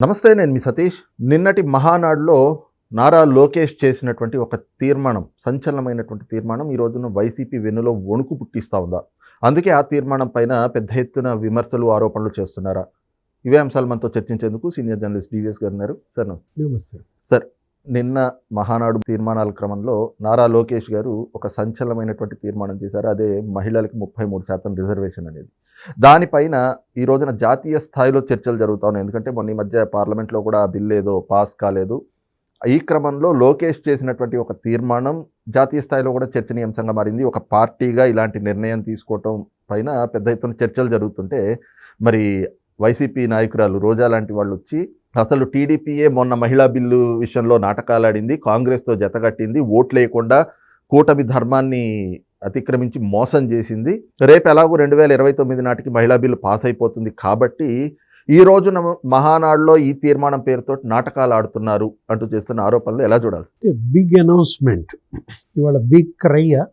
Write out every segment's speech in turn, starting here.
నమస్తే, నేను మీ సతీష్. నిన్నటి మహానాడులో నారా లోకేష్ చేసినటువంటి ఒక తీర్మానం, సంచలనమైనటువంటి తీర్మానం ఈ రోజున వైసీపీ వెన్నులో వణుకు పుట్టిస్తూ ఉందా? అందుకే ఆ తీర్మానం పైన పెద్ద ఎత్తున విమర్శలు, ఆరోపణలు చేస్తున్నారా? ఇవే అంశాలు మనతో చర్చించేందుకు సీనియర్ జర్నలిస్ట్ డివిఎస్ గారు ఉన్నారు. సార్ నమస్తే. నమస్తే సార్, నిన్న మహానాడు తీర్మానాల క్రమంలో నారా లోకేష్ గారు ఒక సంచలనమైనటువంటి తీర్మానం చేశారు. అదే మహిళలకు 33% రిజర్వేషన్ అనేది. దానిపైన ఈ రోజున జాతీయ స్థాయిలో చర్చలు జరుగుతూ ఉన్నాయి. ఎందుకంటే మొన్న ఈ మధ్య పార్లమెంట్లో కూడా ఆ బిల్ ఏదో పాస్ కాలేదు. ఈ క్రమంలో లోకేష్ చేసినటువంటి ఒక తీర్మానం జాతీయ స్థాయిలో కూడా చర్చనీయాంశంగా మారింది. ఒక పార్టీగా ఇలాంటి నిర్ణయం తీసుకోవటం పైన పెద్ద ఎత్తున చర్చలు జరుగుతుంటే, మరి వైసీపీ నాయకురాలు రోజా లాంటి వాళ్ళు వచ్చి అసలు టీడీపీయే మొన్న మహిళా బిల్లు విషయంలో నాటకాలాడింది, కాంగ్రెస్తో జతగట్టింది, ఓట్లు వేయకుండా కూటమి ధర్మాన్ని అతిక్రమించి మోసం చేసింది. రేపు ఎలాగో 2029 నాటికి మహిళా బిల్లు పాస్ అయిపోతుంది కాబట్టి ఈ రోజున మహానాడులో ఈ తీర్మానం పేరుతో నాటకాలు ఆడుతున్నారు అంటూ చేస్తున్న ఆరోపణలు ఎలా చూడాలి? బిగ్ అనౌన్స్మెంట్ ఇవాళ బిగ్ క్రయ్య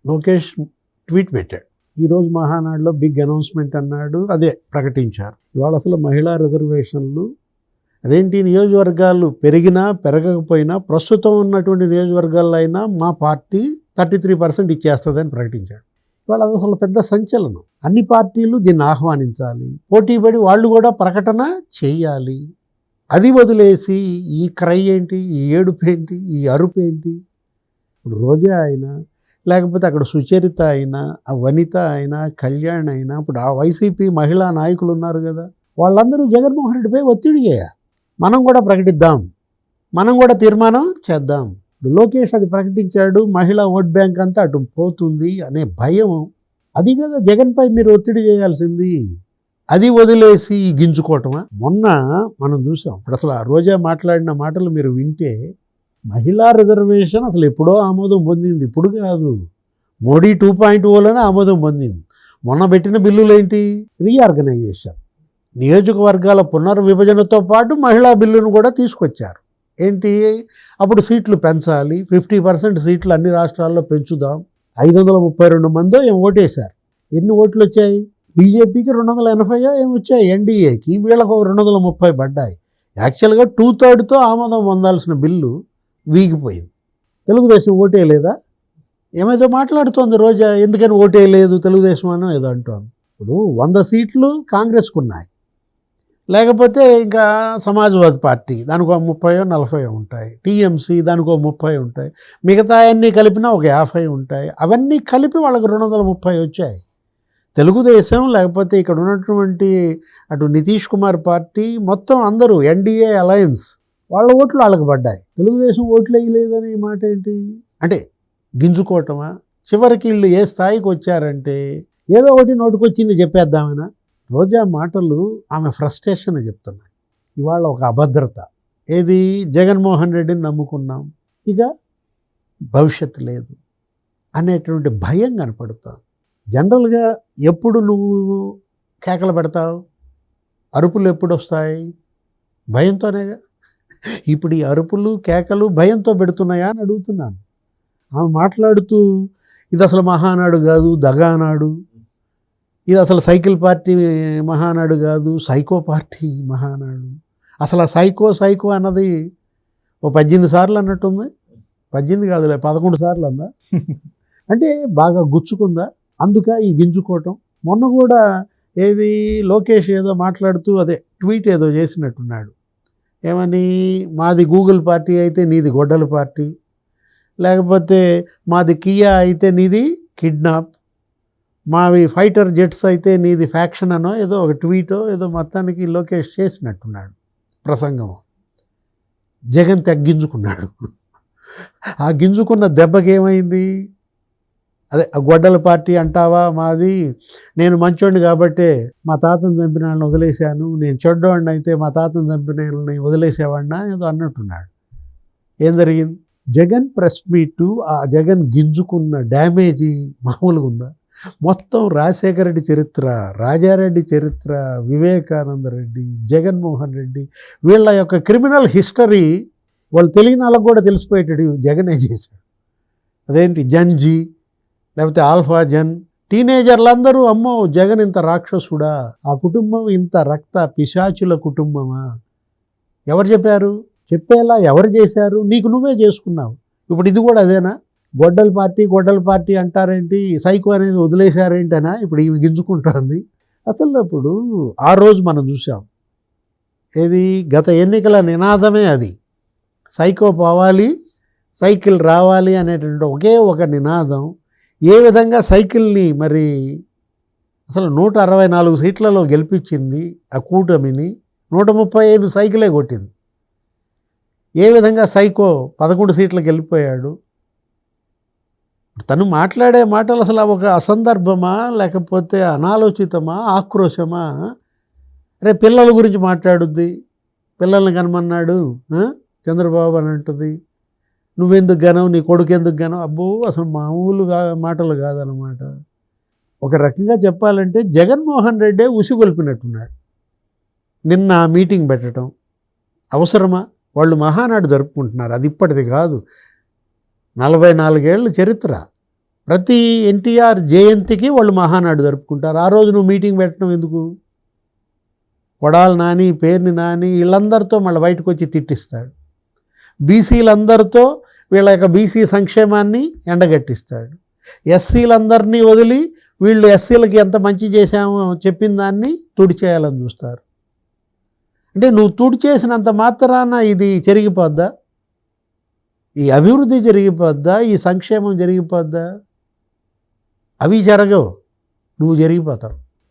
లోకేష్ ట్వీట్ పెట్టాడు. ఈరోజు మహానాడులో బిగ్ అనౌన్స్మెంట్ అన్నాడు, అదే ప్రకటించారు. ఇవాళ అసలు మహిళా రిజర్వేషన్లు అదేంటి, నియోజకవర్గాలు పెరిగినా పెరగకపోయినా ప్రస్తుతం ఉన్నటువంటి నియోజకవర్గాల్లో అయినా మా పార్టీ 33% ఇచ్చేస్తుందని ప్రకటించాడు. ఇవాళ అది అసలు పెద్ద సంచలనం. అన్ని పార్టీలు దీన్ని ఆహ్వానించాలి, పోటీపడి వాళ్ళు కూడా ప్రకటన చేయాలి. అది వదిలేసి ఈ క్రై ఏంటి, ఈ ఏడుపు ఏంటి, ఈ అరుపు ఏంటి? ఇప్పుడు రోజా అయినా, లేకపోతే అక్కడ సుచరిత అయినా, ఆ వనిత అయినా, కళ్యాణ్ అయినా, ఇప్పుడు ఆ వైసీపీ మహిళా నాయకులు ఉన్నారు కదా, వాళ్ళందరూ జగన్మోహన్ రెడ్డిపై ఒత్తిడి చేయాలి. మనం కూడా ప్రకటిద్దాం, మనం కూడా తీర్మానం చేద్దాం. లోకేష్ అది ప్రకటించాడు, మహిళా ఓట్ బ్యాంక్ అంతా అటు పోతుంది అనే భయం, అది కదా జగన్పై మీరు ఒత్తిడి చేయాల్సింది. అది వదిలేసి గింజుకోవటమా? మొన్న మనం చూసాం. ఇప్పుడు అసలు ఆ రోజా మాట్లాడిన మాటలు మీరు వింటే, మహిళా రిజర్వేషన్ అసలు ఎప్పుడో ఆమోదం పొందింది, ఇప్పుడు కాదు. మోడీ 2.0లోనే ఆమోదం పొందింది. మొన్న పెట్టిన బిల్లులు ఏంటి? రీఆర్గనైజేషన్, నియోజకవర్గాల పునర్విభజనతో పాటు మహిళా బిల్లును కూడా తీసుకొచ్చారు. ఏంటి, అప్పుడు సీట్లు పెంచాలి, 50% సీట్లు అన్ని రాష్ట్రాల్లో పెంచుదాం. 532 మందో ఏం ఓటేశారు. ఎన్ని ఓట్లు వచ్చాయి? బీజేపీకి 280 ఏమి వచ్చాయి, ఎన్డీఏకి వీళ్ళకు 230 పడ్డాయి. యాక్చువల్గా 2/3తో ఆమోదం పొందాల్సిన బిల్లు వీగిపోయింది. తెలుగుదేశం ఓటే లేదా? ఏమైతే మాట్లాడుతోంది రోజా, ఎందుకని ఓటే లేదు తెలుగుదేశం అనో ఏదో అంటోంది. ఇప్పుడు 100 సీట్లు కాంగ్రెస్కు ఉన్నాయి, లేకపోతే ఇంకా సమాజ్వాదీ పార్టీ దానికో 30-40 ఉంటాయి, టీఎంసీ దానికో 30 ఉంటాయి, మిగతా అన్నీ కలిపినా ఒక 50 ఉంటాయి. అవన్నీ కలిపి వాళ్ళకి 230 వచ్చాయి. తెలుగుదేశం లేకపోతే ఇక్కడ ఉన్నటువంటి అటు నితీష్ కుమార్ పార్టీ మొత్తం అందరూ ఎన్డీఏ అలయన్స్ వాళ్ళ ఓట్లు వాళ్ళకి పడ్డాయి. తెలుగుదేశం ఓట్లు వేయలేదనే మాట ఏంటి? అంటే గింజుకోవటమా? చివరికి వీళ్ళు ఏ స్థాయికి వచ్చారంటే ఏదో ఒకటి నోటుకొచ్చింది చెప్పేద్దామనా? రోజా మాటలు ఆమె ఫ్రస్ట్రేషన్ చెప్తున్నాయి. ఇవాళ ఒక అభద్రత, ఏది, జగన్మోహన్ రెడ్డిని నమ్ముకున్నాం, ఇక భవిష్యత్తు లేదు అనేటువంటి భయం కనపడుతుంది. జనరల్గా ఎప్పుడు నువ్వు కేకలు పెడతావు, అరుపులు ఎప్పుడు వస్తాయి? భయంతోనేగా. ఇప్పుడు ఈ అరుపులు కేకలు భయంతో పెడుతున్నాయా అని అడుగుతున్నాను. ఆమె మాట్లాడుతూ ఇది అసలు మహానాడు కాదు, దగానాడు, ఇది అసలు సైకిల్ పార్టీ మహానాడు కాదు, సైకో పార్టీ మహానాడు. అసలు ఆ సైకో అన్నది ఓ 18 సార్లు అన్నట్టుంది. 18 కాదులే, 11 సార్లు అందా. అంటే బాగా గుచ్చుకుందా, అందుక ఈ గింజుకోవటం. మొన్న కూడా ఏది, లోకేష్ ఏదో మాట్లాడుతూ అదే ట్వీట్ ఏదో చేసినట్టున్నాడు. ఏమని, మాది గూగుల్ పార్టీ అయితే నీది గొడ్డల పార్టీ, లేకపోతే మాది కియా అయితే నీది కిడ్నాప్, మావి ఫైటర్ జెట్స్ అయితే నీది ఫ్యాక్షన్ అనో ఏదో ఒక ట్వీటో ఏదో మొత్తానికి లోకేష్ చేసినట్టున్నాడు ప్రసంగం. జగన్ తగ్గించుకున్నాడు. ఆ గింజుకున్న దెబ్బకి ఏమైంది? అదే గొడ్డల పార్టీ అంటావా మాది, నేను మంచోడిని కాబట్టే మా తాతను చంపిన వాళ్ళని వదిలేశాను, నేను చెడ్డోడిని అయితే మా తాతను చంపిన వాళ్ళని వదిలేసేవాడినా ఏదో అన్నట్టున్నాడు. ఏం జరిగింది? జగన్ ప్రెస్ మీటు, ఆ జగన్ గింజుకున్న డ్యామేజీ మామూలుగా ఉందా? మొత్తం రాజశేఖర రెడ్డి చరిత్ర, రాజారెడ్డి చరిత్ర, వివేకానంద రెడ్డి, జగన్మోహన్ రెడ్డి, వీళ్ళ యొక్క క్రిమినల్ హిస్టరీ వాళ్ళు తెలియని వాళ్ళకు కూడా తెలిసిపోయేటట్టు జగనే చేశాడు. అదేంటి, జన్జీ, లేకపోతే ఆల్ఫా జన్, టీనేజర్లందరూ అమ్మో జగన్ ఇంత రాక్షసుడా, ఆ కుటుంబం ఇంత రక్త పిశాచుల కుటుంబమా, ఎవరు చెప్పారు? చెప్పేలా ఎవరు చేశారు? నీకు నువ్వే చేసుకున్నావు. ఇప్పుడు ఇది కూడా అదేనా? గొడ్డల పార్టీ అంటారేంటి, సైకో అనేది వదిలేశారేంటనా ఇప్పుడు ఈమె గింజుకుంటుంది. అసలు అప్పుడు ఆ రోజు మనం చూసాం, ఏది గత ఎన్నికల నినాదమే అది, సైకో పోవాలి సైకిల్ రావాలి అనేటువంటి ఒకే ఒక నినాదం. ఏ విధంగా సైకిల్ని మరి అసలు 164 సీట్లలో గెలిపించింది ఆ కూటమిని, 135 సైకిలే కొట్టింది. ఏ విధంగా సైకో 11 సీట్లకు వెళ్ళిపోయాడు. తను మాట్లాడే మాటలు అసలు ఒక అసందర్భమా, లేకపోతే అనాలోచితమా, ఆక్రోశమా? రే పిల్లల గురించి మాట్లాడుద్ది, పిల్లల్ని కనమన్నాడు చంద్రబాబు అని అంటుంది, నువ్వెందుకు గనవు, నీ కొడుకు ఎందుకు గనవు. అబ్బో అసలు మామూలుగా మాటలు కాదనమాట. ఒక రకంగా చెప్పాలంటే జగన్మోహన్ రెడ్డే ఉసిగొల్పినట్టున్నాడు. నిన్న మీటింగ్ పెట్టడం అవసరమా? వాళ్ళు మహానాడు జరుపుకుంటున్నారు, అది ఇప్పటిది కాదు, 44 ఏళ్ళ చరిత్ర. ప్రతి ఎన్టీఆర్ జయంతికి వాళ్ళు మహానాడు జరుపుకుంటారు. ఆ రోజు నువ్వు మీటింగ్ పెట్టడం ఎందుకు? కొడాలి నాని, పేర్ని నాని వీళ్ళందరితో మళ్ళీ బయటకు వచ్చి తిట్టిస్తాడు. బీసీలందరితో వీళ్ళ యొక్క బీసీ సంక్షేమాన్ని ఎండగట్టిస్తాడు. ఎస్సీలందరినీ వదిలి వీళ్ళు ఎస్సీలకి ఎంత మంచి చేశామో చెప్పిన దాన్ని తుడిచేయాలని చూస్తారు. అంటే నువ్వు తుడిచేసినంత మాత్రాన ఇది జరిగిపోద్దా? ఈ అభివృద్ధి జరిగిపోద్దా? ఈ సంక్షేమం జరిగిపోద్దా? అవి జరగవు, నువ్వు జరిగిపోతావు.